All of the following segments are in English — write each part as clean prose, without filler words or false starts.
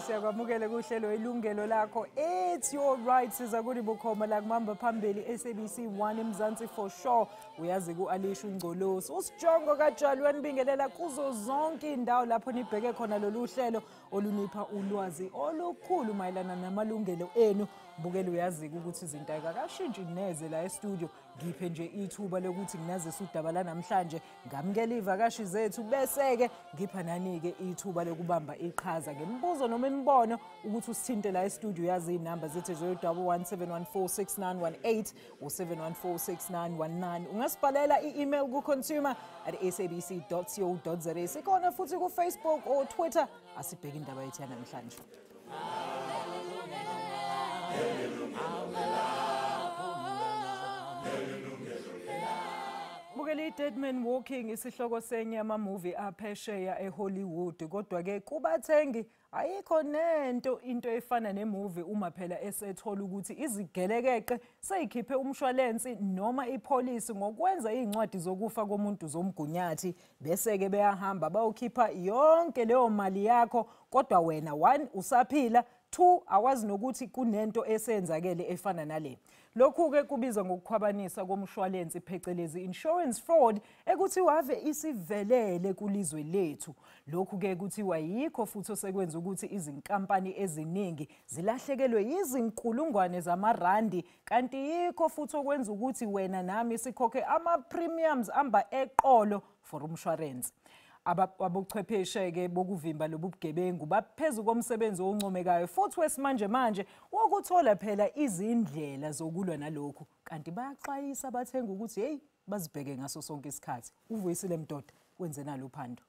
Siyakwamukela kuhlelo Yilungelo Lakho. It's your right. Siza kuli bukhoma la kumamba phambili SABC 1 eMzansi for sure. Uyazi ku-Alisha uNgcolosi. Usijongo kaJali wanibingelela kuzo zonke indawo lapho nibheke khona lolu hlelo olunipha ulwazi olukhulu mayelana namalungelo enu. Bukela uyazi ukuthi izinto ayikashintshi neze la e-studio. Ngiphe nje ithuba lokuthi nginazise udaba la namhlanje. Ngamukela ivakashi zethu bese-ke ngipha nani-ke ithuba lokubamba iqhaza ngemibuzo noma imibono ukuthi usithinte la e-studio. Yazi inamba zethu 011-714-6918 u-714-6919. Ungasibhalela i-email ku-consumer@sabc.co.za. Sikhona futhi ku-Facebook or Twitter. Asibheke indaba yethu yanamhlanje. Bukeli Dead Man Walking isihloko senye ama-movie aphesheya eHollywood. Kodwa ke kubathengi ayikho nento into efana ne-movie uma phela esethola ukuthi izigelekeqe seyikhiphe umshwalensi noma ipolisi ngokwenza incwadi zokufa komuntu zomgunyathi. Bese-ke beyahamba bayokhipha yonke leyo mali yakho, kodwa wena 1 usaphila, 2 awazi nokuthi kunento esenzakele efana nale. Lokhu-ke kubizwa ngokukhwabanisa komshwalensi phecelezi insurance fraud ekuthiwa ave isivelele kulizwe lethu. Lokhu-ke kuthiwa yikho futhi osekwenza ukuthi izinkampani eziningi zilahlekelwe izinkulungwane zamarandi, kanti yikho futhi okwenza ukuthi wena nami sikhokhe ama-premiums amba eqolo for umshwarensi. Abuchwepheshe-ke bokuvimba lobu bugebengu baphezu komsebenzi oncomekayo futhi wesimanje manje wokuthola phela izindlela zokulwa nalokhu, kanti bayaxwayisa abathenga ukuthi hey bazibheke ngaso sonke isikhathi. Uvuyisile Mdoda wenze nalo uphando.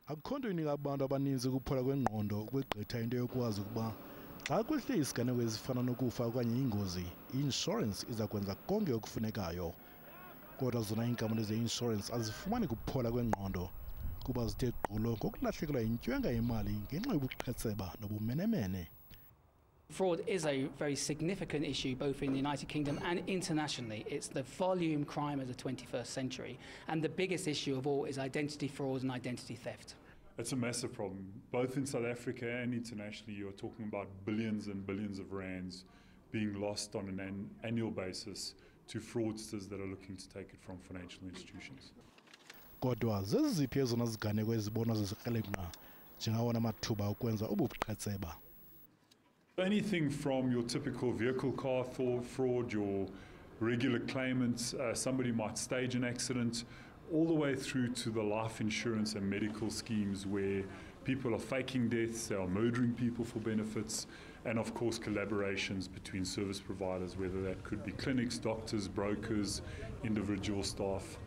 Akukho inika abantu abaninzi ukuphola kwengqondo ukweqitha into yokwazi ukuba xa kwehle isiganeko ezifana nokufa okanye ingozi, i-insurance iza kwenza konke okufunekayo. Kodwa zona inkampani ze-insurance azifumani kuphola kwengqondo kuba zithe gqulo ngokulahlekelwa yintwenga yemali ngenxa yobuqhetseba nobumenemene. Fraud is a very significant issue both in the United Kingdom and internationally. It's the volume crime of the 21st century, and the biggest issue of all is identity fraud and identity theft. It's a massive problem. Both in South Africa and internationally, you're talking about billions and billions of rands being lost on an annual basis to fraudsters that are looking to take it from financial institutions. Kodwa zeziphi ezona ziganeko ezibonwa zizikrelemnqa njengawona amathuba okwenza ubuqhetseba? Anything from your typical vehicle car fraud, your regular claimants, somebody might stage an accident, all the way through to the life insurance and medical schemes where people are faking deaths, they are murdering people for benefits, and of course collaborations between service providers, whether that could be clinics, doctors, brokers, individual staff.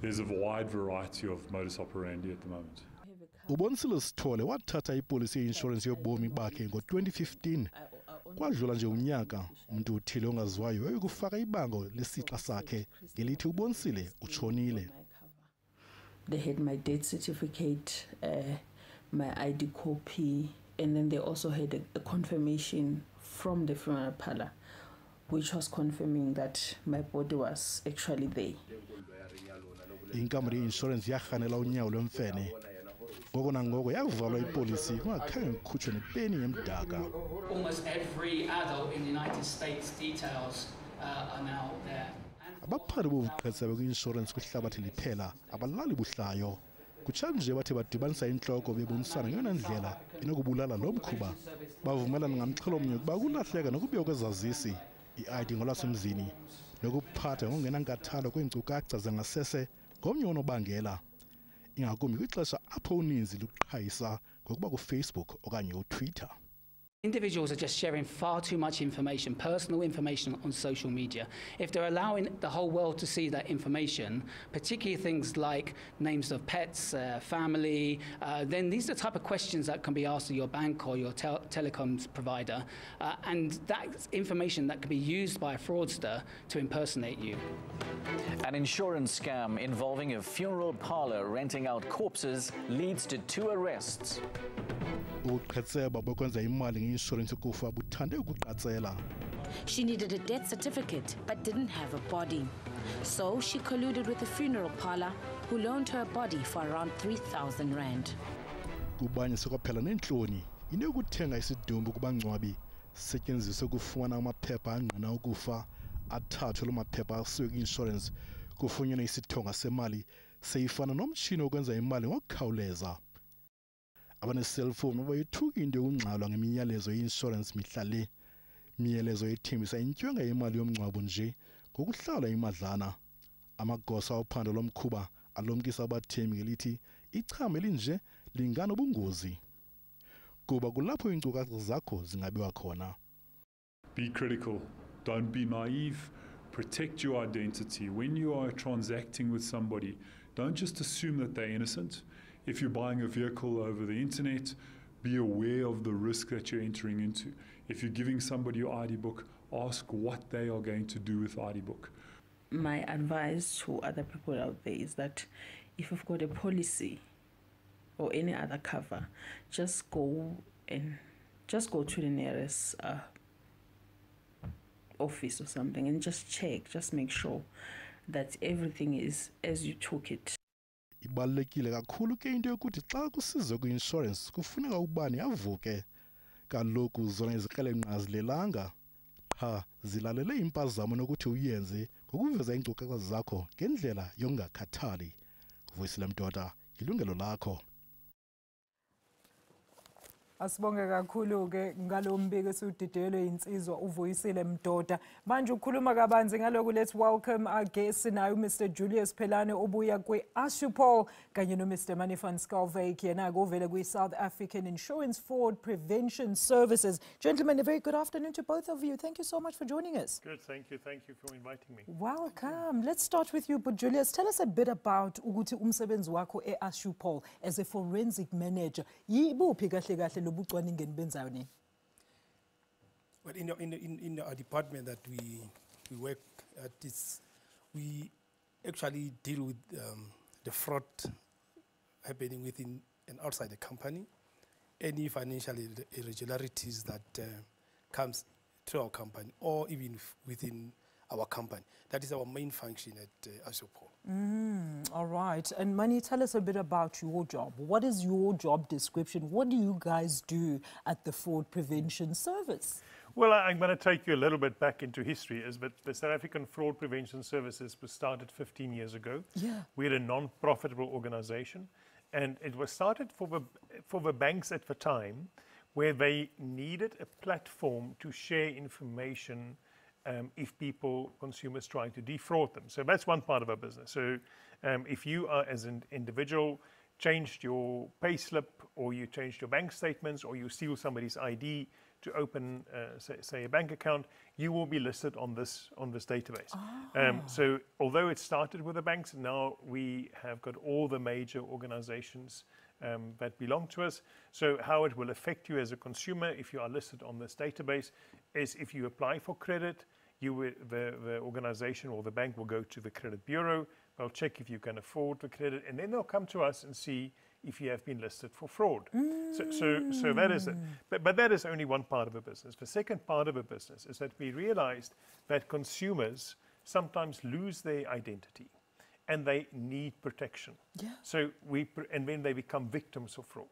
There's a wide variety of modus operandi at the moment. Ubonisile Sithole wathatha ipolisi ye-insurance yobomi bakhe ngo-2015. Kwadlula nje unyaka umuntu uthile ongaziwayo uyokufaka ibango lesixa sakhe ngelithi ubonisile utshonile. They had my death certificate, my ID copy, and then they also had a confirmation from the funeral parlor, which was confirming that my body was actually there. Inkampani ye-insurance yarhanela unyawo lwemfene. Ngoko nangoko yakuvalwa ipolisi kungakhange kukhutshwe nepeni yemdaka. Almost every adult in the United States details are now there. Abaphathi bobuqhetseba kwi-insurance kwihlabathi liphela abalali buhlayo. Kutshanje bathe badibanisa inhloko bebonisana ngeyona ndlela inokubulala lo mkhuba. Bavumelana ngamxhelomnye ukuba kulahleka nokubiwa kwezazisi, i-ID ngolwasemzini, nokuphatha ngokungenankathalo kweenkcukacha zangasese ngomnye onobangela. Ingakumbi kwixesha apho uninzi luqhayisa ngokuba kuFacebook okanye uTwitter. Individuals are just sharing far too much information, personal information on social media. If they're allowing the whole world to see that information, particularly things like names of pets, family, then these are the type of questions that can be asked of your bank or your telecoms provider. And that's information that can be used by a fraudster to impersonate you. An insurance scam involving a funeral parlor renting out corpses leads to 2 arrests. ubuqhetseba bokwenza imali ngeinsurance yokufa buthande ukuqatsela. She needed a death certificate but didn't have a body. So she colluded with a funeral parlor who loaned her a body for around 3,000 rand. Kubanye sekwaphela nenhloni into yokuthenga isidumbu kubangcwabi sisetyenziswe ukufumana amaphepha angqina ukufa athathwe lo maphepha asiwe kwi-insurance kufunyenwe isithonga semali seyifana nomtshini wokwenza imali ngokukhawuleza. Abane-cellphone bayithuka into yokungxalwa ngemiyalezo ye-insurance mihla le. Imiyalezo yethembisa intywenga yemali yomngcwabo nje ngokuhlawula imadlana. Amagosa ophando lomkhuba alumkisa abathembi ngelithi ichame elinje linganobungozi. Kuba kulapho iinkcukacha zakho zingabiwa khona. Be critical. Don't be naive. Protect your identity. When you are transacting with somebody, don't just assume that they're innocent. If you're buying a vehicle over the internet, be aware of the risk that you're entering into. If you're giving somebody your ID book, ask what they are going to do with the ID book. My advice to other people out there is that if you've got a policy or any other cover, just go to the nearest office or something and just check, just make sure that everything is as you took it. Ibalulekile kakhulu ke into yokuthi xa kusizwe kwi-insurance kufuneka ubani avuke. Kaloku zona izikrelemnqa azilelanga qha zilalele impazamo nokuthi uyenze ngokuveza iinkcukacha zakho ngendlela yokungakhathali. Kuvuyisile Mdoda, Yilungelo Lakho. Asibonge kakhulu-ke ngalo mbiko esiwudidelwe insizwa uvuyisile Mdoda. Manje ukhuluma kabanzi ngaloku, let's welcome our guest nayo Mr. Julius Pelane obuya kwi-Assupol kanye no Mr. Manifan Skalvik yena ovela kwi-South African Insurance Fraud Prevention Services. Gentlemen, a very good afternoon to both of you. Thank you so much for joining us. Good, thank you. Thank you for inviting me. Welcome. Let's start with you, but Julius, tell us a bit about ukuthi umsebenzi wakho e-Assupol as a forensic manager. Yibuphi kahle kahle lo bucwaningeni benzayo nini? Well, in our department that we work at, we actually deal with the fraud happening within and outside the company, any financial irregularities that comes to our company or even within our company. That is our main function at Assupol. All right. And Mani, tell us a bit about your job. What is your job description? What do you guys do at the Fraud Prevention Service? Well, I'm going to take you a little bit back into history. But the South African Fraud Prevention Services was started 15 years ago. Yeah. We're a non-profitable organization. And it was started for the banks at the time where they needed a platform to share information if consumers trying to defraud them. So that's one part of our business. So if you are, as an individual, changed your payslip or you changed your bank statements or you steal somebody's ID to open, say, a bank account, you will be listed on this database. So although it started with the banks, now we have got all the major organizations that belong to us. So how it will affect you as a consumer if you are listed on this database is if you apply for credit, the organization or the bank will go to the credit bureau, they'll check if you can afford the credit, and then they'll come to us and see if you have been listed for fraud. So that is it. But that is only one part of the business. The second part of the business is that we realized that consumers sometimes lose their identity and they need protection. Yeah. So and then they become victims of fraud.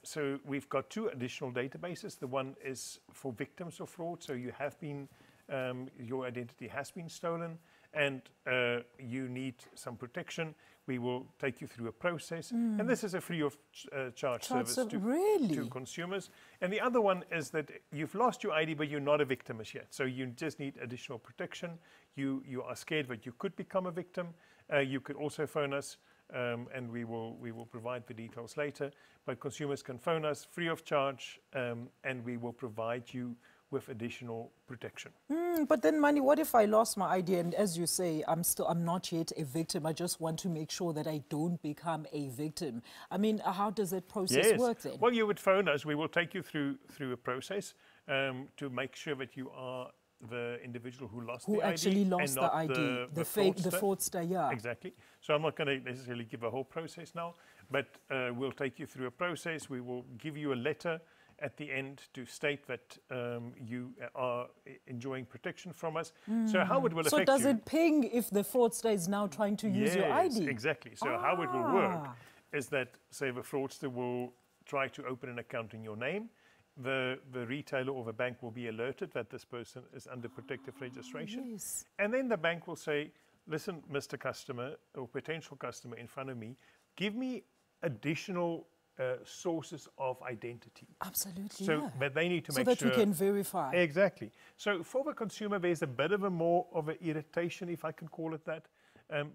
So we've got 2 additional databases. The one is for victims of fraud. So you have been, your identity has been stolen and you need some protection. We will take you through a process. And this is a free of charge service to consumers. And the other one is that you've lost your ID, but you're not a victim as yet. So you just need additional protection. You are scared that you could become a victim. You could also phone us and we will provide the details later. But consumers can phone us free of charge, and we will provide you with additional protection. But then, Mani, what if I lost my ID and, as you say, I'm not yet a victim? I just want to make sure that I don't become a victim. I mean, how does that process work then? Well, you would phone us. We will take you through a process to make sure that you are the individual who lost the ID. Who actually lost the ID, the fraudster, yeah. Exactly. So I'm not going to necessarily give a whole process now, but we'll take you through a process. We will give you a letter at the end to state that you are enjoying protection from us. So how it will affect you... So does it ping if the fraudster is now trying to use your ID? Yes, exactly. So how it will work is that, say, the fraudster will try to open an account in your name. The retailer or the bank will be alerted that this person is under protective registration. Yes. And then the bank will say, listen, Mr. Customer or potential customer in front of me, give me additional sources of identity. Absolutely, so that they need to make sure. So that we can verify. Exactly. So for the consumer, there's a bit of a more of an irritation, if I can call it that.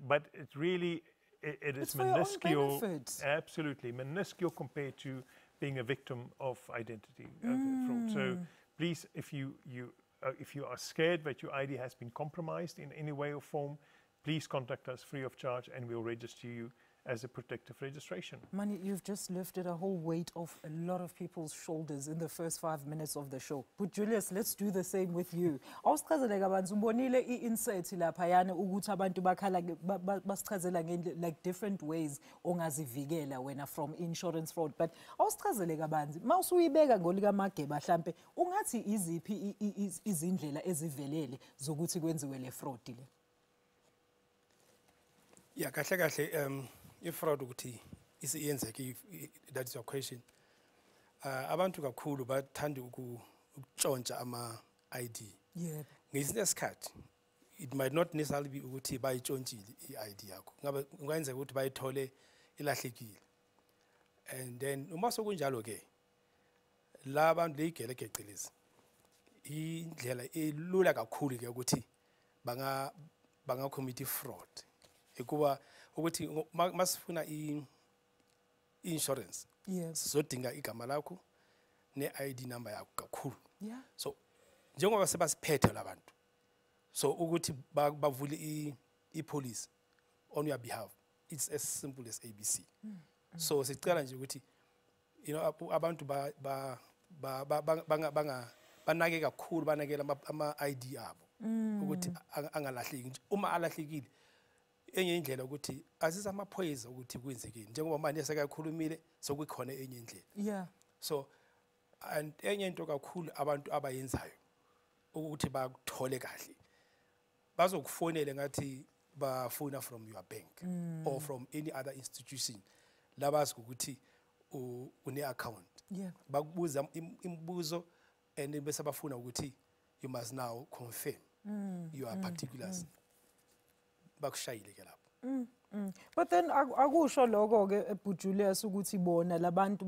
But it really, it is minuscule. Absolutely, minuscule compared to being a victim of identity fraud. So please, if you are scared that your ID has been compromised in any way or form, please contact us free of charge and we'll register you as a protective registration. Mani, you've just lifted a whole weight off a lot of people's shoulders in the first 5 minutes of the show. But Julius, let's do the same with you. Awusichazele kabanzi ubonile i-insight laphayana ukuthi abantu bakhala basichazela like different ways ongazivikela wena from insurance fraud. But awusichazele kabanzi mawusuyibeka ngolika Mageba mhlambe ungathi iziphi izindlela ezivelele zokuthi kwenziwe le fraud le? Yeah, kahle i-fraud ukuthi isiyenzeke, that is your question. Abantu kakhulu bathanda ukutshontsha ama-ID. Yeah. Ngesinye isikhathi it might not necessarily be ukuthi bayitshontshile i-ID yakho. Ngabe kungenzeka ukuthi bayithole ilahlekile. And then uma sokunjalo ke la bantu leyigelegecilezi indlela elula kakhulu ke ukuthi banga commit fraud. Ekuba ukuthi masifuna i-insurance, sizodinga igama lakho ne-ID number yakho kakhulu. Yeah. So njengoba sebasiphethe labantu, so ukuthi bavule i-police on your behalf, it's as simple as ABC. So sicela nje ukuthi abantu banake kakhulu, banakela ama-ID abo ukuthi angalahleki. Uma alahlekile enye indlela ukuthi asiza amaphoyisa ukuthi kwenzekeni njengoba manje sekakhulumile sokukhona enye indlela. Yeah. So and enye into kakhulu abantu abayenzayo ukuthi bakuthole kahle bazokufonela ngathi bafuna from your bank or from any other institution labazi ukuthi une account. Yeah. Bakubuza imibuzo and bese bafuna ukuthi you must now confirm your particulars. Bakushayile ke lapho. But then akusho lokho ke Julius ukuthi bona labantu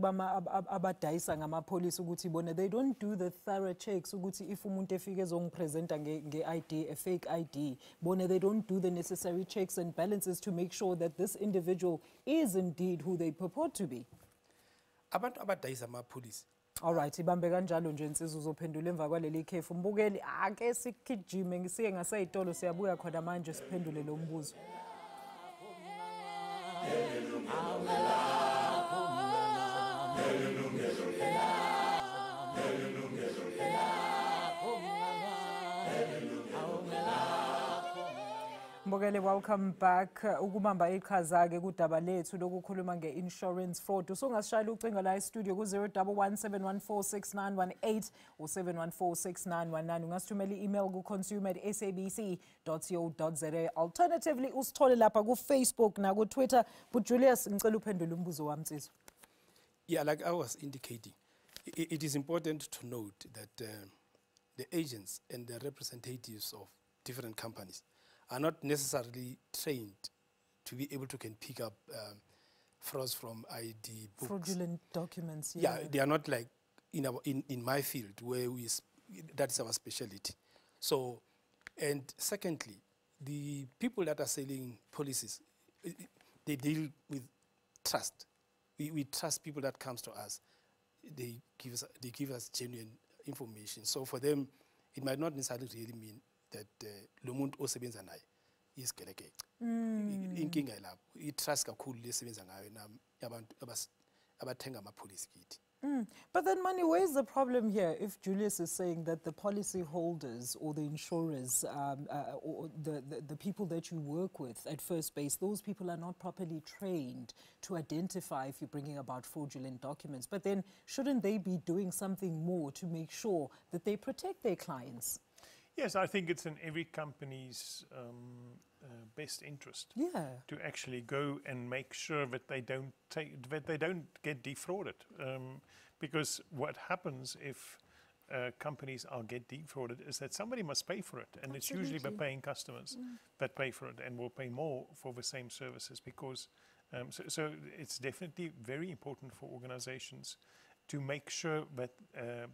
abadayisa ngamapholisi ukuthi bona they don't do the thorough checks ukuthi if umuntu efike ezongipresenta nge-ID, a fake ID, bona they don't do the necessary checks and balances to make sure that this individual is indeed who they purport to be. Abantu abadayisa amapholisi. All right, ibambe kanjalo nje insizwe uzophendula emva kwaleli khefu. Mbukeli ake sikijime ngisiye ngaseyitolo siyabuya khona manje siphendule lo mbuzo. Mbukeli, welcome back. Ukubamba iqhaza ke kudaba lethu lokukhuluma nge-insurance fraud. Usungasishayela ucingo la e-studio ku-011 714 6918 u-714 6919. Ungasithumela i-email ku-consumer@sabc.co.za. Alternatively, usithole lapha ku-Facebook na ku-Twitter. But Julius, ngicela uphendule umbuzo wami Nsizwa. Yeah, like I was indicating, it is important to note that the agents and the representatives of different companies are not necessarily trained to be able to can pick up frauds from ID books. Fraudulent documents. Yeah, they are not like in my field where that is our specialty. So, and secondly, the people that are selling policies, they deal with trust. We trust people that comes to us. They give us genuine information. So for them, it might not necessarily really mean that lo muntu osebenza naye isigeleke. Inkinga lapho. I-trust kakhulu lesebenza ngayo nabantu abathenga ama-policy kit. But then, Mani, where's the problem here if Julius is saying that the policy holders or the insurers or the people that you work with at First Base, those people are not properly trained to identify if you're bringing about fraudulent documents? But then shouldn't they be doing something more to make sure that they protect their clients? Yes, I think it's in every company's best interest to actually go and make sure that they don't get defrauded. Because what happens if companies get defrauded is that somebody must pay for it, and it's usually by paying customers that pay for it and will pay more for the same services. Because so it's definitely very important for organizations to make sure that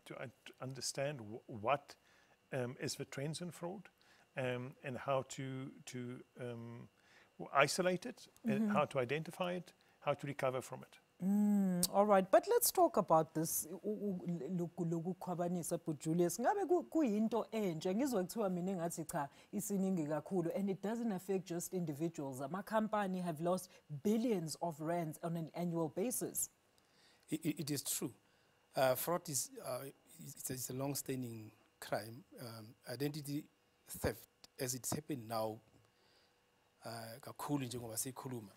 to understand what is the trends in fraud, and how to isolate it, and how to identify it, how to recover from it. All right, but let's talk about this lokukhwabanisa but Julius. Ngabe kuyinto enje ngizwe kuthiwa mina ngathi cha isiningi kakhulu, and it doesn't affect just individuals. Ama company have lost billions of rands on an annual basis. It is true. Fraud is it's a long-standing crime. Identity theft, as it's happened now, kakhulu njengoba sikhuluma,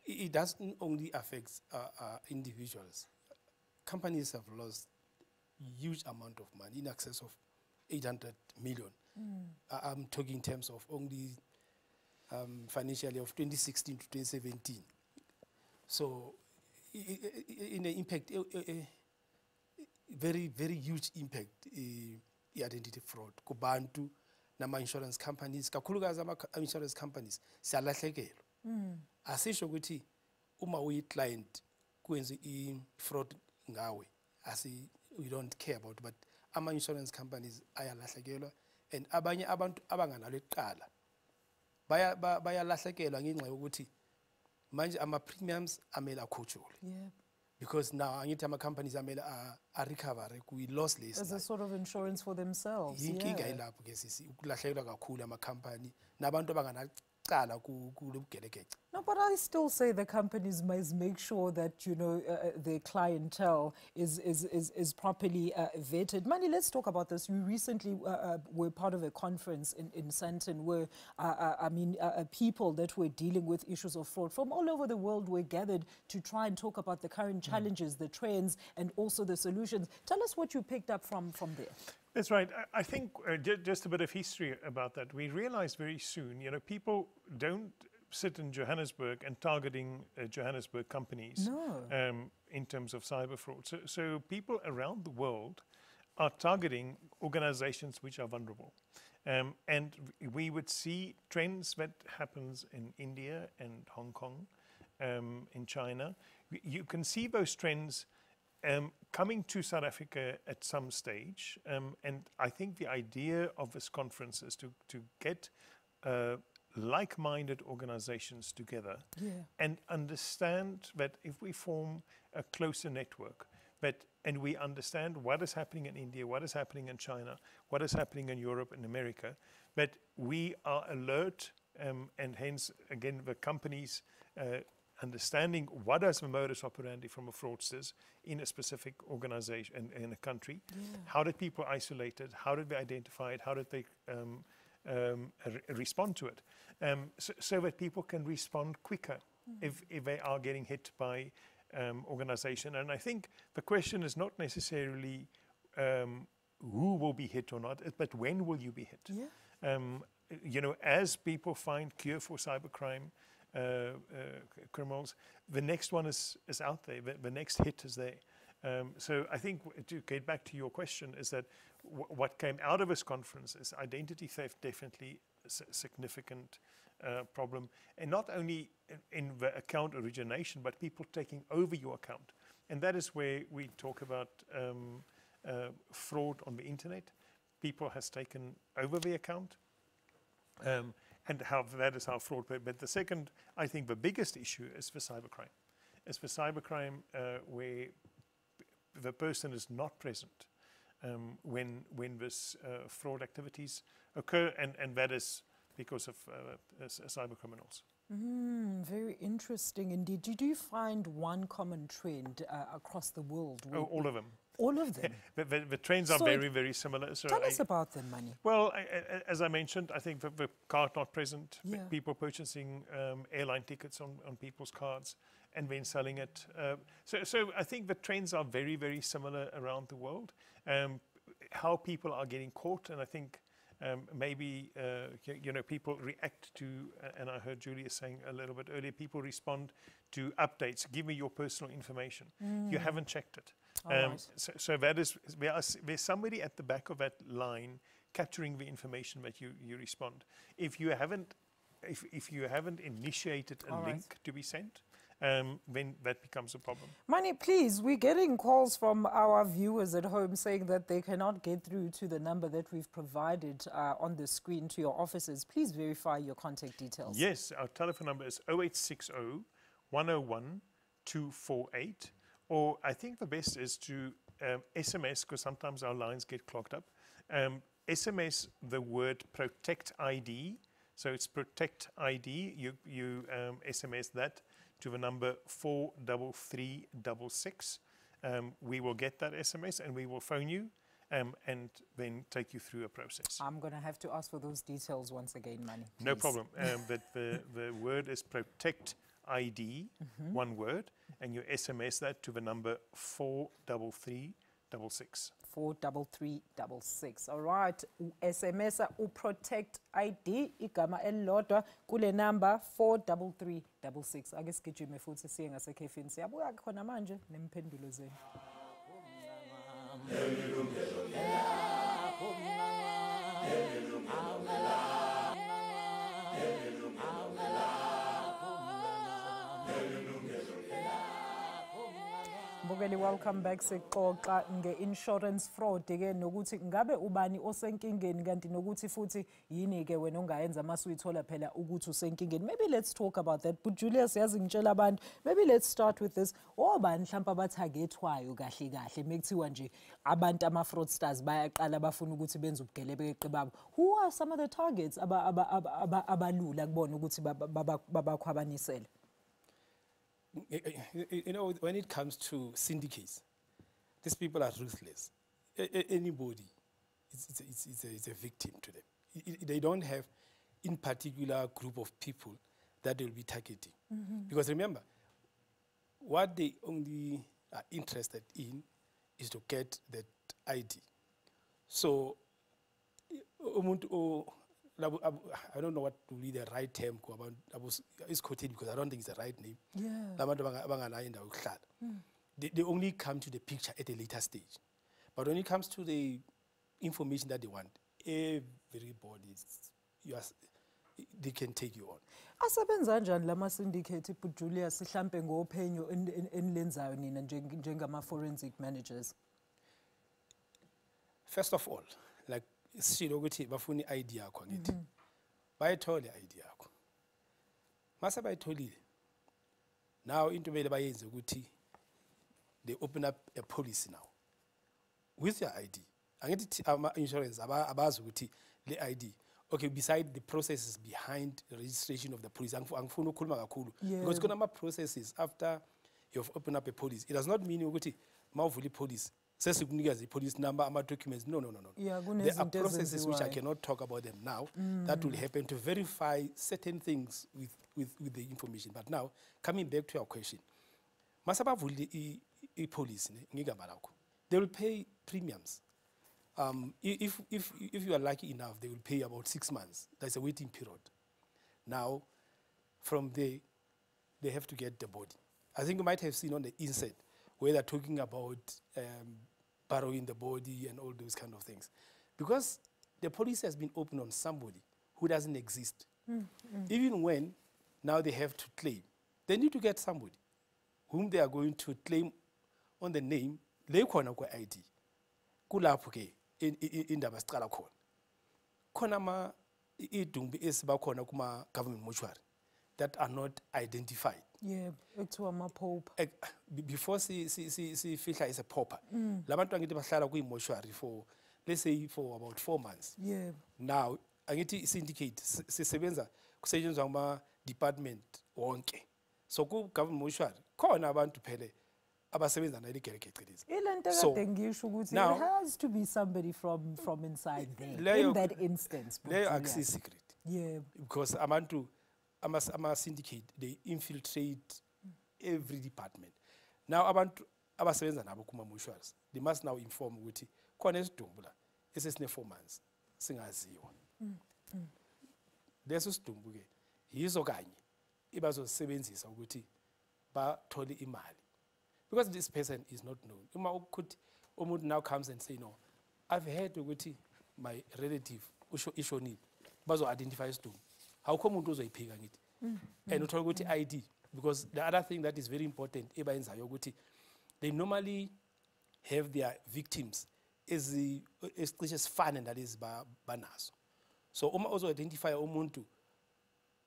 it doesn't only affect individuals. Companies have lost huge amount of money, in excess of 800 million. I'm talking in terms of only financially of 2016 to 2017. So in the impact, very, very huge impact, identity fraud. Kubantu, nama insurance companies, kakhulukazi ama insurance companies, siyalahlekelwa. Asisho ukuthi uma uyi-client kwenze i-fraud ngawe, we don't care about, but ama insurance companies ayalahlekelwa, and abanye abantu abanganalo iqala bayalahlekelwa ngenxa yokuthi manje ama premiums amele akhutshulwe. Because now angithi ama companies amele recover ku loss list as a sort of insurance for themselves. Inkinga ilapho ke sisi ukulahlekelwa kakhulu ama company nabantu abanganaqala kulobugelekece. No, but I still say the companies must make sure that, you know, their clientele is properly vetted. Mani, let's talk about this. You recently were part of a conference in Sandton where, people that were dealing with issues of fraud from all over the world were gathered to try and talk about the current challenges, the trends, and also the solutions. Tell us what you picked up from there. That's right. I think just a bit of history about that. We realized very soon, you know, people don't sit in Johannesburg and targeting Johannesburg companies in terms of cyber fraud. So people around the world are targeting organizations which are vulnerable. And we would see trends that happens in India and Hong Kong, in China. You can see those trends coming to South Africa at some stage. And I think the idea of this conference is to get like-minded organizations together and understand that if we form a closer network, and we understand what is happening in India, what is happening in China, what is happening in Europe and America, that we are alert, and hence, again, the companies understanding what is the modus operandi from a fraudsters in a specific organization, in a country. How did people isolate it? How did they identify it? How did they respond to it? So that people can respond quicker if they are getting hit by organization. And I think the question is not necessarily who will be hit or not, but when will you be hit? You know, as people find cure for cybercrime, criminals, the next one is out there, the next hit is there. So I think, to get back to your question, is that what came out of this conference is identity theft, definitely a significant problem, and not only in the account origination, but people taking over your account. And that is where we talk about fraud on the internet. People has taken over the account, and how that is how fraud. But the second, I think, the biggest issue is for cybercrime. It's for cybercrime where the person is not present when this fraud activities occur, and that is because of cyber criminals. Very interesting indeed. Did you find one common trend across the world? Oh, all of them. All of them? The trends are very, very similar. So tell us about them, Mani. Well, as I mentioned, I think the card not present, people purchasing airline tickets on people's cards and then selling it. So I think the trends are very, very similar around the world. How people are getting caught, and I think maybe people react to, and I heard Julia saying a little bit earlier, people respond to updates. Give me your personal information. You haven't checked it. So that is, there's somebody at the back of that line capturing the information that you respond. If you haven't initiated a link to be sent, then that becomes a problem. Mani, please, we're getting calls from our viewers at home saying that they cannot get through to the number that we've provided on the screen to your offices. Please verify your contact details. Yes, our telephone number is 0860 101 248. Or I think the best is to SMS, because sometimes our lines get clogged up. SMS the word Protect ID. So it's Protect ID. You SMS that to the number 43366. We will get that SMS and we will phone you and then take you through a process. I'm going to have to ask for those details once again, Mani. No problem. But the word is Protect ID, one word, and you SMS that to the number 43366. 43366. All right. SMS Protect ID igama elilodwa kule number 43366. Ake sigijime futhi siye ngasekhefini. Siyabuya khona manje nempendulo zenu. Mbukeli, welcome back. Sixoxa nge-insurance fraud ke nokuthi ngabe ubani osenkingeni kanti nokuthi futhi yini ke wena ongayenza mase uyithola phela ukuthi usenkingeni. Maybe let's talk about that. But Julius yazi ngitshela abantu, maybe let's start with this. Obani mhlawumbe abathagethwayo kahle kahle mekuthiwa nje abantu ama-fraudsters bayaqala bafuna ukuthi benze ubugelebe babo. Who are some of the targets abalula kubona ukuthi babakhwabanisele? You know, when it comes to syndicates, these people are ruthless. Anybody, it's a victim to them. They don't have, in particular, group of people that they'll be targeting. Because remember, what they only are interested in is to get that ID. So, I don't know what will be the right term. It's quoted because I don't think it's the right name. They only come to the picture at a later stage. But when it comes to the information that they want, everybody, they can take you on. Asebenza njani lama syndicate but Julius mhlambe ngophenyo enilenzayo nina njengama forensic managers? First of all, like silo ukuthi bafuna ID yakho ngithi bayithole ID yakho mase bayitholile now into bele bayenze ukuthi they open up a policy now with your ID angithi ama insurance abazi ukuthi le ID okay beside the processes behind the registration of the police angifuna ukukhuluma kakhulu because kuna processes after you've opened up a police it does not mean ukuthi mawuvula police sesikunikeza police number ama documents no there are processes which I cannot talk about them now that will happen to verify certain things with the information. But now coming back to your question, masabavula I police ngigamba lakho they will pay premiums. If you are lucky enough they will pay about 6 months. There's a waiting period. Now from there they have to get the body. I think you might have seen on the insert where they're talking about borrowing the body and all those kind of things. Because the police has been opened on somebody who doesn't exist. Even when now they have to claim, they need to get somebody whom they are going to claim on the name, lekhona kwa ID. Kulapho ke indaba siqala khona. Khona idumbi esibakhona kuma government mortuary that are not identified. Yeah, ekuthiwa ama-pope. Before sifihla is a pauper. Labantu angithi bahlala kwi-mortuary for, let's say, for about 4 months. Yeah. Now, angithi Syndicate sisebenza kusetshenzwa ama-department wonke. So ku-government mortuary khona abantu phele abasebenza nalegeregecelezi. There has to be somebody from inside there in that instance. Leyo akusi secret. Yeah. Because abantu ama-syndicate, they infiltrate every department. Now abantu abasebenza nabo kuma-mortuaries, they must now inform ukuthi khona isidumbu la esesine 4 months singaziwa. Leso sidumbu ke yizo kanye ibazosebenzisa ukuthi bathole imali. Because this person is not known. Uma ukuthi umuntu now comes and say, no, I've heard ukuthi my relative ishonile, bazo-identify isidumbu. How come umuntu uzoyiphika ngithi? And uthole ukuthi ID, because the other thing that is very important ebayenzayo ukuthi they normally have their victims esicishe sifane nalezi banazo. So uma uzo-identify umuntu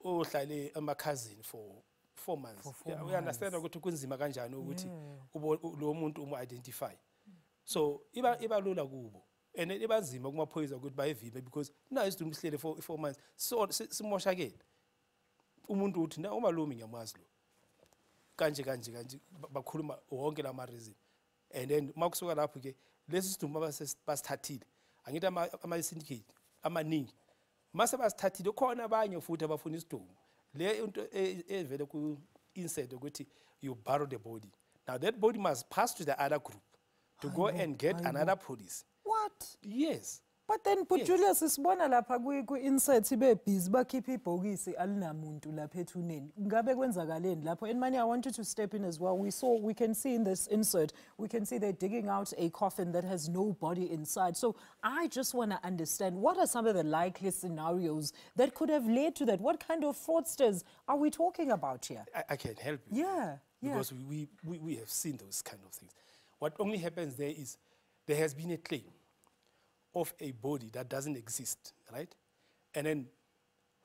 ohlale ama-cousin for 4 months, we understand ukuthi kunzima kanjani ukuthi lo muntu umu-identify. So iba lula kubo. And iba nzima kumaphoyisa ukuthi bayivimbe because nayo isidumbu sihlele for 4 months. So simoshakele. Umuntu uthi na umalume ngiyamazi lo. Kanje bakhuluma wonke la ma-reason. And then makusuka lapho ke lesi sidumbu basithathile. Angithi ama-syndicate amaningi. Mase basithathile khona abanye futhi abafuna isidumbu. Le into evele ku-insert ukuthi you borrow the body. Now that body must pass to the other group to go and get another police. What? Yes. But then, Julius, isibona lapha ku-insert ibe busy bakhipha ibhokisi alinamuntu lapha ethuneni. Ngabe kwenzakaleni lapho? And Mani, I want you to step in as well. We can see in this insert, we can see they're digging out a coffin that has no body inside. So I just want to understand, what are some of the likely scenarios that could have led to that? What kind of fraudsters are we talking about here? I can help you. Yeah. Because we have seen those kind of things. What only happens there is there has been a claim of a body that doesn't exist, right? And then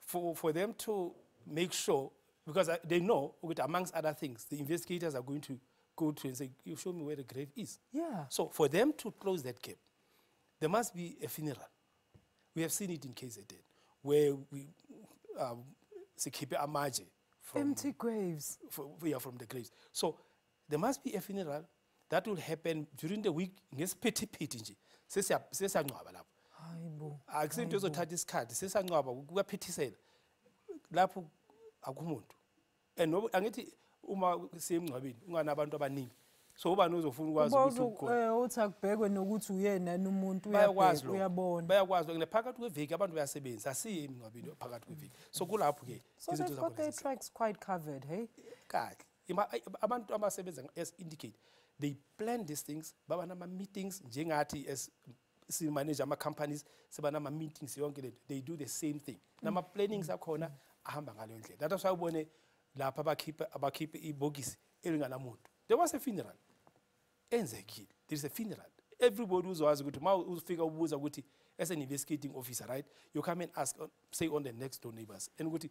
for them to make sure, because they know, amongst other things, the investigators are going to go to and say, you show me where the grave is. Yeah. So for them to close that gap, there must be a funeral. We have seen it in KZN, where we keep a margin from empty graves. From the graves. So there must be a funeral that will happen during the week. Ngesiphithi nje. Sesiyangcwaba lapho. Hayibo. Akusinto ezothatha isikhathi, sesiyangcwaba kuyaphithisela. Lapho akumuntu. And angithi uma semngcwabeni unganabantu abaningi. So ubani uzofuna ukwazi ukuthi ukhona. Uthi akubhekwe nokuthi uyena umuntu uyabona. Bayakwazi phakathi kweviki abantu bayasebenza. Asiye emngcwabeni phakathi kweviki. So kulapho ke so they've got their tracks quite covered, hey? Kahle. Abantu abasebenza as Syndicate, they plan these things, baba nama meetings njengathi as manage ama companies seba nama meetings yonke le, they do the same thing. Nama plannings akhona ahamba ngaleyo ndlela. That's why ubone lapha abakhipha ibhokisi elinganamuntu. There was a funeral. Enzekile. There is a funeral. Everybody uzowazi ukuthi ma ufika ubuza ukuthi as an investigating officer, right? You come and ask, say on the next door neighbors, and ukuthi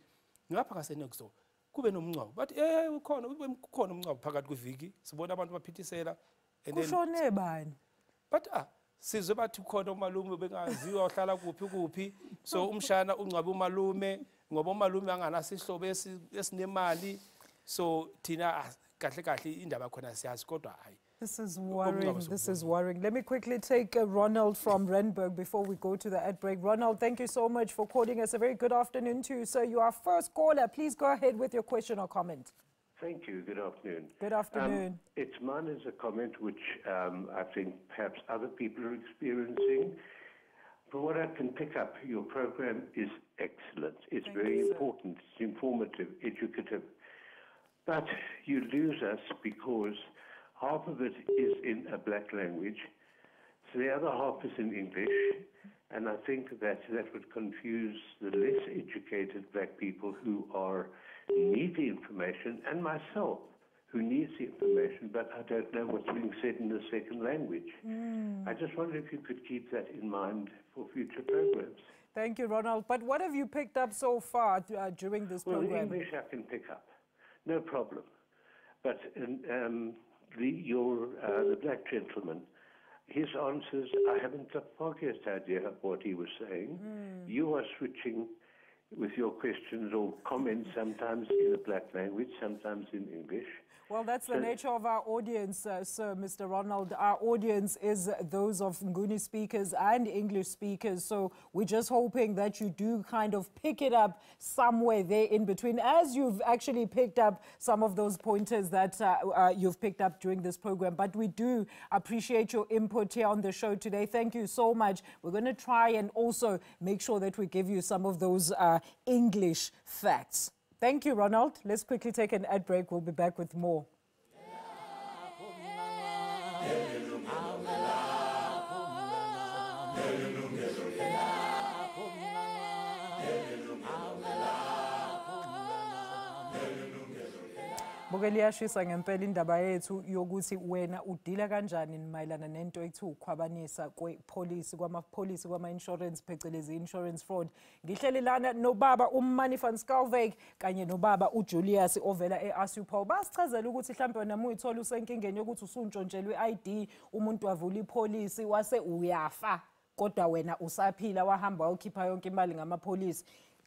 ngapha kase next door kube nomncwabo, but ukhona umncwabo phakathi kweviki sibona abantu baphithisela and then kushone bani, but sizwe bathi khona umalume bengaziwa uhlala kuphi so umshana ungcwabe umalume ngoba umalume anganasihlobo esinemali, so thina kahle indaba khona siyazi kodwa hayi. This is worrying. This is worrying. Let me quickly take Ronald from Randburg before we go to the ad break. Ronald, thank you so much for calling us. A very good afternoon to you, sir. You are our first caller. Please go ahead with your question or comment. Thank you. Good afternoon. Good afternoon. It's mine as a comment which I think perhaps other people are experiencing. From what I can pick up, your program is excellent. It's very important. It's informative, educative. But you lose us because half of it is in a black language, so the other half is in English, and I think that would confuse the less educated black people who need the information, and myself, who needs the information, but I don't know what's being said in the second language. I just wonder if you could keep that in mind for future programs. Thank you, Ronald. But what have you picked up so far during this Well, program? English I can pick up, no problem. But the black gentleman, his answers, I haven't the foggiest idea of what he was saying. You are switching with your questions or comments, sometimes in the black language, sometimes in English. Well, that's the nature of our audience, sir, Mr. Ronald. Our audience is those of Nguni speakers and English speakers. So we're just hoping that you do kind of pick it up somewhere there in between, as you've actually picked up some of those pointers that you've picked up during this program. But we do appreciate your input here on the show today. Thank you so much. We're going to try and also make sure that we give you some of those English facts. Thank you, Ronald. Let's quickly take an ad break. We'll be back with more. Bokeliyashisa ngempela indaba yethu yokuthi wena udila kanjani mayelana nento ethu ukhwabanisa kwepolisi kwamapholisi kwama-insurance phecelezi insurance fraud. Ngihleli lana nobaba uMani van Schalkwyk kanye nobaba uJulius ovela eAsupol. Basichazela ukuthi mhlawumbe wena uyithola usenkingeni yokuthi usuntshontshelwe i-ID, umuntu wavula ipolisi wase uyafa kodwa wena usaphila wahamba wakhipha yonke imali ngamapolisi.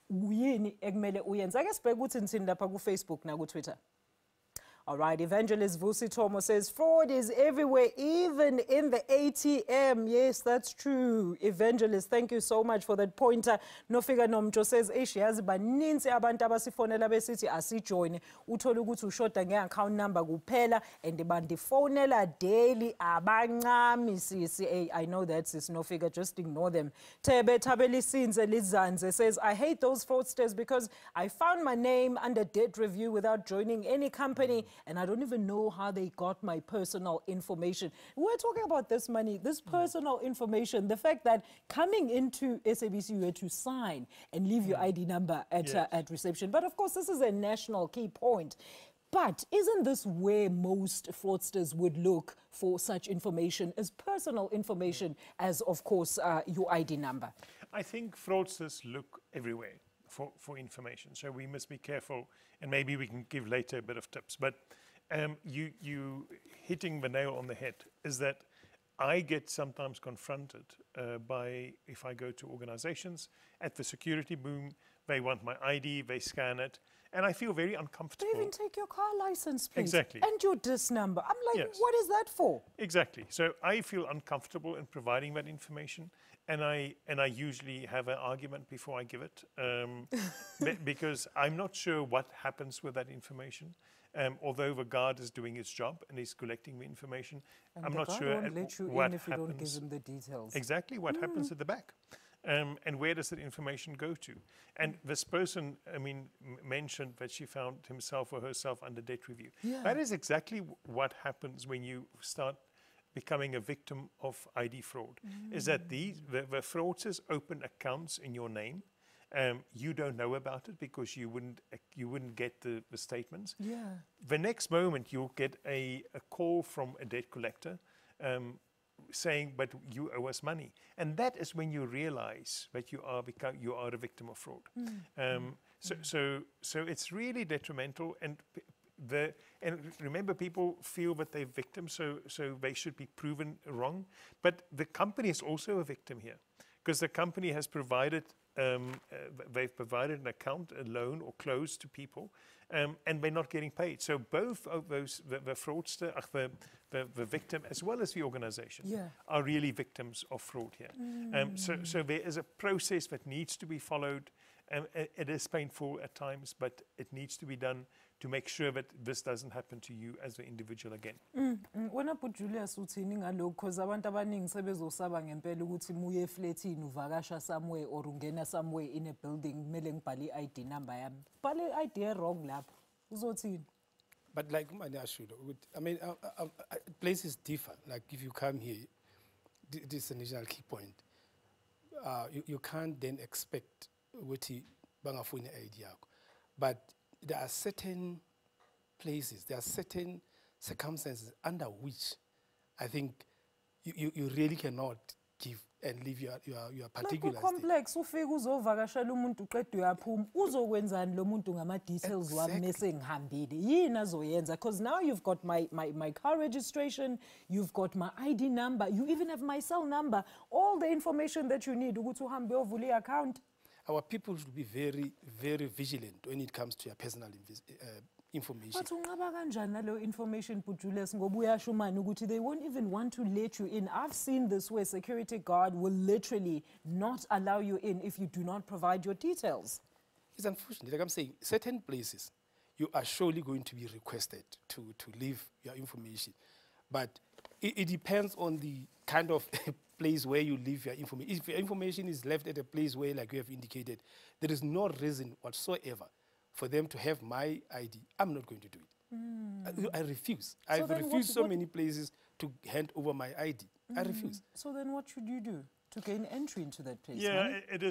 Uyini ekumele uyenze? Ake sibheke ukuthi nithini lapha ku-Facebook na ku-Twitter. All right, Evangelist Vusi Tomo says, fraud is everywhere, even in the ATM. Yes, that's true. Evangelist, thank you so much for that pointer. Nofika Nomjo says, yazi baninzi abantu abasifonela besithi asijoin. Uthola ukuthi ushoda nge-account number kuphela and bandifonela daily abancami sisi. I know that, sis Nofika, just ignore them. Tebe Tabelisinze Lizanze says, I hate those fraudsters because I found my name under debt review without joining any company. And I don't even know how they got my personal information. We're talking about this money, this personal information, the fact that coming into SABC, you had to sign and leave your ID number at reception. But of course, this is a national key point. But isn't this where most fraudsters would look for such information as personal information as, of course, your ID number? I think fraudsters look everywhere for information. So we must be careful, and maybe we can give later a bit of tips. But you hitting the nail on the head is that I get sometimes confronted by, if I go to organizations, at the security boom, they want my ID, they scan it, and I feel very uncomfortable. They even take your car license, please. Exactly. And your DIS number. I'm like, what is that for? Exactly. So I feel uncomfortable in providing that information, and I usually have an argument before I give it, because I'm not sure what happens with that information. Although the guard is doing its job and is collecting the information, and I'm not sure won't let you what in if you happens. don't give them the details. Exactly what happens at the back. And where does that information go to? And this person, I mean, mentioned that she found himself or herself under debt review. Yeah. That is exactly what happens when you start becoming a victim of ID fraud, is that the fraudsters open accounts in your name. You don't know about it because you wouldn't get the statements. Yeah. The next moment you'll get a call from a debt collector saying, but you owe us money. And that is when you realize that you are a victim of fraud. So it's really detrimental, and remember, people feel that they're victims, so they should be proven wrong. But the company is also a victim here, because the company has provided they've provided an account, a loan, or close to people, and they're not getting paid. So both of those, the fraudster, the victim, as well as the organization, are really victims of fraud here. So there is a process that needs to be followed. It is painful at times, but it needs to be done to make sure that this doesn't happen to you as an individual again. Wena but Julius uthini ngalokho, because abantu abaningi sebezosaba ngempela ukuthi muye eflatini uvakasha somewhere or ungena somewhere in a building kumele ngibhale i-ID number yami. Bhale i-ID wrong lapho. Uzothini? But like Mani Ashulo, I mean, places differ. Like if you come here, this is an initial key point. You can't then expect ukuthi bangafuni i-ID yakho. But there are certain places, there are certain circumstances under which I think you really cannot give and leave your Like particulars. complex ufika uzovakashela umuntu uqeda uyaphuma uzokwenzani lo muntu ngama details wami mase ngihambile yini azoyenza because now you've got my car registration, you've got my ID number, you even have my cell number, all the information that you need ukuthi uhambe uyovula i-account. Our people should be very, very vigilant when it comes to your personal information. But ungaba kanjani nalo information Julius ngoba uyasho manje ukuthi they won't even want to let you in. I've seen this where security guard will literally not allow you in if you do not provide your details. It's unfortunate. Like I'm saying, certain places you are surely going to be requested to leave your information. But it depends on the kind of place where you leave your information. If your information is left at a place where, like you have indicated, there is no reason whatsoever for them to have my ID, I'm not going to do it. I refuse. I've refused so many places to hand over my ID. I refuse. So then what should you do to gain entry into that place? Yeah, it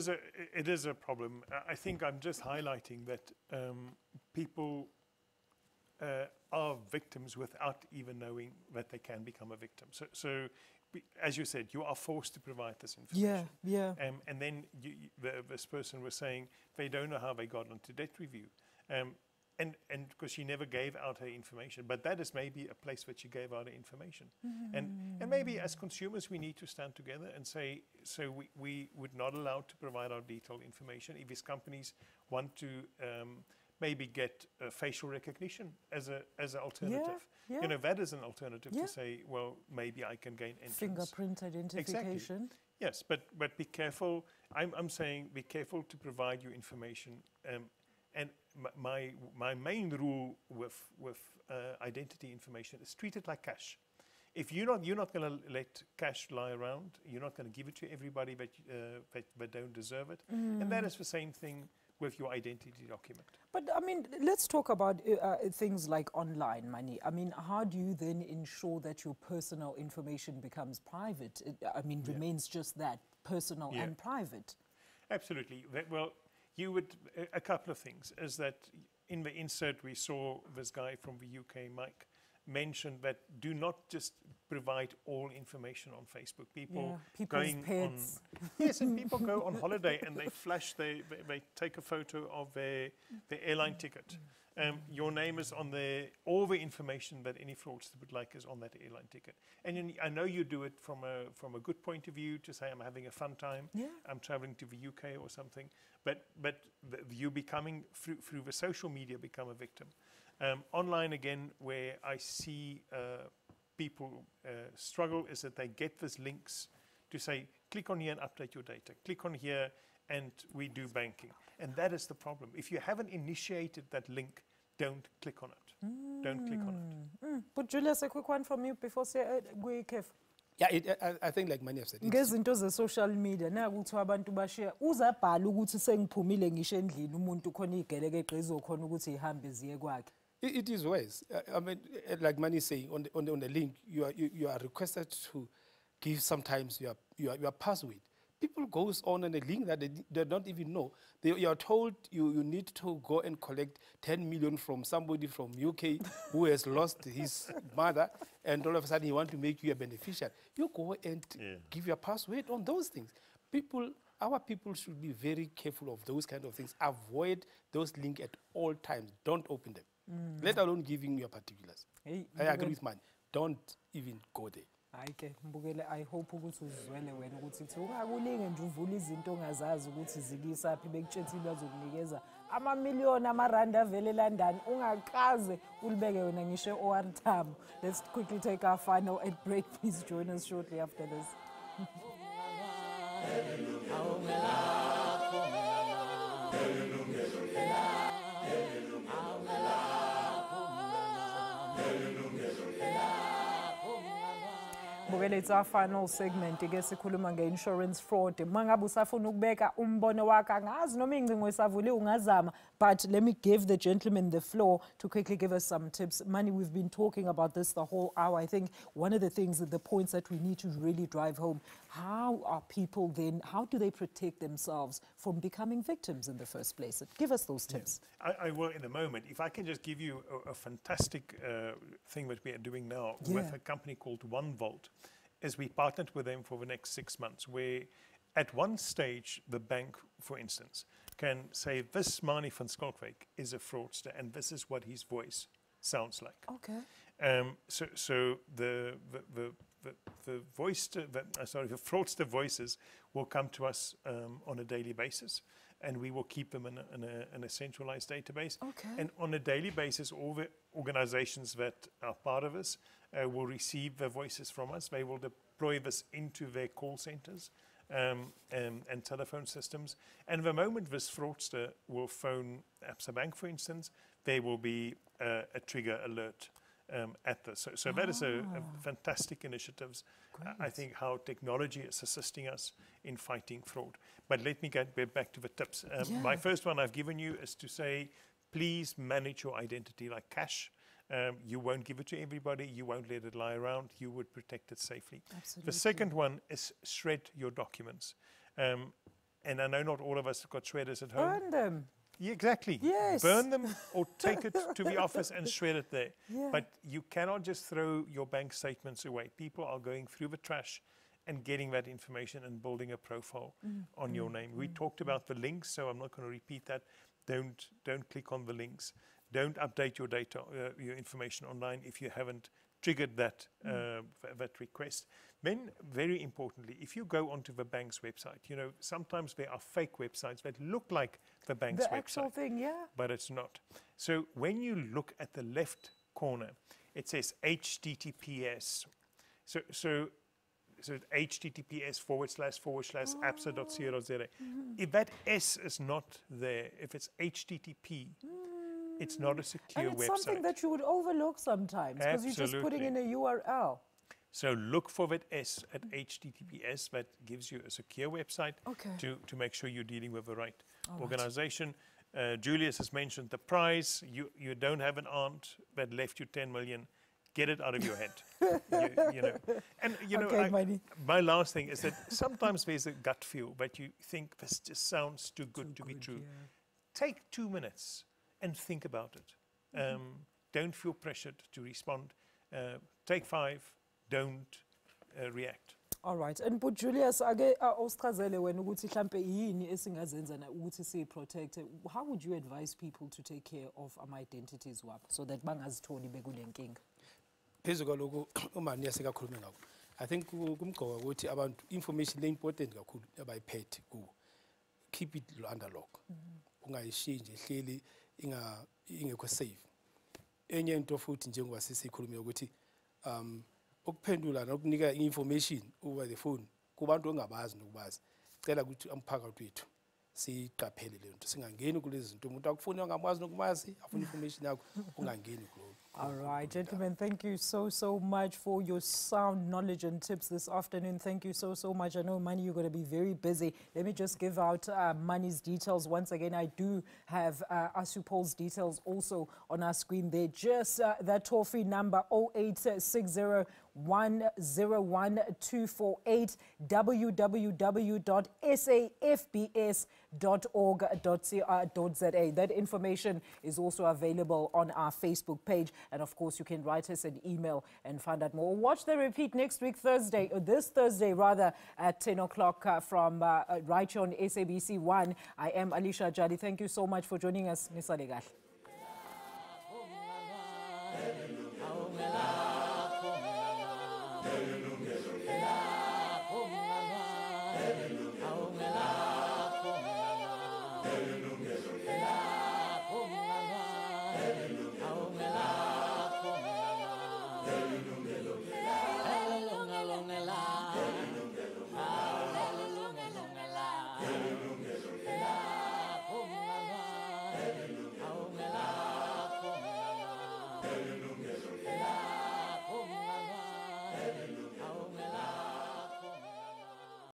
is a problem. I think I'm just highlighting that people are victims without even knowing that they can become a victim. So as you said, you are forced to provide this information. Yeah. And then this person was saying they don't know how they got onto debt review. And because she never gave out her information, but that is maybe a place that she gave out her information. And maybe as consumers we need to stand together and say, so we would not allow to provide our detailed information if these companies want to maybe get facial recognition as an alternative. Yeah. You know, that is an alternative to say, well, maybe I can gain entrance. Fingerprint identification. Exactly. Yes, but be careful. I'm saying be careful to provide your information. And my main rule with identity information is treat it like cash. If you're not going to let cash lie around, you're not going to give it to everybody that don't deserve it. And that is the same thing with your identity document. But I mean, let's talk about things like online money. I mean, how do you then ensure that your personal information becomes private? Remains just that, personal and private. Absolutely. Well, you would, a couple of things is that in the insert we saw this guy from the UK, Mike, mentioned that do not just provide all information on Facebook. People going pets. on yes, and people go on holiday and they flash, they take a photo of their airline ticket. Your name is on there. All the information that any fraudster would like is on that airline ticket. And I know you do it from a good point of view to say I'm having a fun time. Yeah. I'm traveling to the UK or something. But you becoming through the social media become a victim. Online again, where I see people struggle is that they get these links to say, click on here and update your data. Click on here and we do banking. And that is the problem. If you haven't initiated that link, don't click on it. Don't click on it. But Julius, a quick one from you before we careful. Yeah, I think like many have said. Ngezinto ze-social media nakuthiwa abantu bashare uzabhala ukuthi sengiphumile ngisho endlini umuntu khona igelekeqe izokhona ukuthi ihambe ziye kwakhe. It is wise. I mean, like Mani is saying, on the link, you are requested to give sometimes your password. People goes on a link that they don't even know. You are told you need to go and collect 10 million from somebody from UK who has lost his mother, and all of a sudden he want to make you a beneficiary. You go and give your password on those things. Our people should be very careful of those kind of things. Avoid those links at all times. Don't open them. Let alone giving your particulars. I agree with man. Don't even go there. Ayike mbukele I hope ukuthi uzwele wena ukuthi kuthi ungakulinge nje uvula izinto ongazazi ukuthi zikisaphi bekutshethile bazokunikeza amamiliyoni amarandi avele eLondon ungaqaze ulibeke wena ngisho OR Tambo. Let's quickly take our final ad break. Please join us shortly after this. It's our final segment. I guess sikhuluma nge-insurance fraud. Mangabe usafuna ukubeka umbono wakho angazi noma ingcingo isavule ungazama, but let me give the gentleman the floor to quickly give us some tips. Mani, we've been talking about this the whole hour. I think one of the things, the points that we need to really drive home, how are people then, how do they protect themselves from becoming victims in the first place? Give us those tips. Yes. I will in a moment. If I can just give you a fantastic thing that we are doing now with a company called OneVault. is we partnered with them for the next 6 months, where at one stage, the bank, for instance, can say, this Mani van Skalkwyk is a fraudster, and this is what his voice sounds like. Okay. So the fraudster voices will come to us on a daily basis, and we will keep them in a centralized database. Okay. And on a daily basis, all the organizations that are part of us will receive the voices from us. They will deploy this into their call centers and telephone systems. And the moment this fraudster will phone Absa Bank, for instance, there will be a trigger alert at this. So that is a fantastic initiative. I think how technology is assisting us in fighting fraud. But let me get back to the tips. My first one I've given you is to say, please manage your identity like cash. You won't give it to everybody. You won't let it lie around. You would protect it safely. Absolutely. The second one is shred your documents. And I know not all of us have got shredders at home. Burn them. Yeah, exactly. Yes. Burn them or take it to the office and shred it there. Yeah. But you cannot just throw your bank statements away. People are going through the trash and getting that information and building a profile on your name. We talked about the links, so I'm not going to repeat that. Don't click on the links. Don't update your data, your information online if you haven't triggered that that request. Then, very importantly, if you go onto the bank's website, you know, sometimes there are fake websites that look like the bank's website. The actual thing, yeah. But it's not. So when you look at the left corner, it says HTTPS. So HTTPS// absa.co.za. If that S is not there, if it's HTTP, it's not a secure website. And it's something that you would overlook sometimes because you're just putting in a URL. So look for that S at HTTPS. That gives you a secure website to make sure you're dealing with the right organization. Julius has mentioned the prize. You don't have an aunt that left you 10 million. Get it out of your head. you know. And you know, my last thing is that sometimes there's a gut feel, but you think this just sounds too good to be true. Yeah. Take 2 minutes and think about it. Don't feel pressured to respond. Take 5. Don't react. All right. And but Julius, ake awusichazele wena ukuthi mhlambe yini esingazenza na ukuthi si protect. How would you advise people to take care of identities wabo so that bangazitholi bekule nkinga? Phezu kwalokho uma niyasekakhuluma ngakho. I think kumgqoka ukuthi abantu information le important kakhulu abayiphethe ku keep it under lock. Ungayishinje ehleli ingekho safe. Enye into futhi njengoba sisikhuluma ukuthi ukuphendula nokunika information over the phone kubantu ongabazi nokubazi. Cela ukuthi umphakathi wethu siqaphele le nto singangeni kulezi zinto umuntu akufuni ongabazi nokumazi afuna information yakho ungangeni kulo. All right, gentlemen, thank you so much for your sound knowledge and tips this afternoon. Thank you so much. I know, Mani, you're going to be very busy. Let me just give out Mani's details. Once again, I do have Asupol's details also on our screen there. Just that toll-free number, 0860 101248, www.safbs.org.za. That information is also available on our Facebook page. And of course, you can write us an email and find out more. Watch the repeat next week, Thursday, or this Thursday rather, at 10 o'clock from right here on SABC 1. I am Alicia Jali. Thank you so much for joining us. Nisale kahle.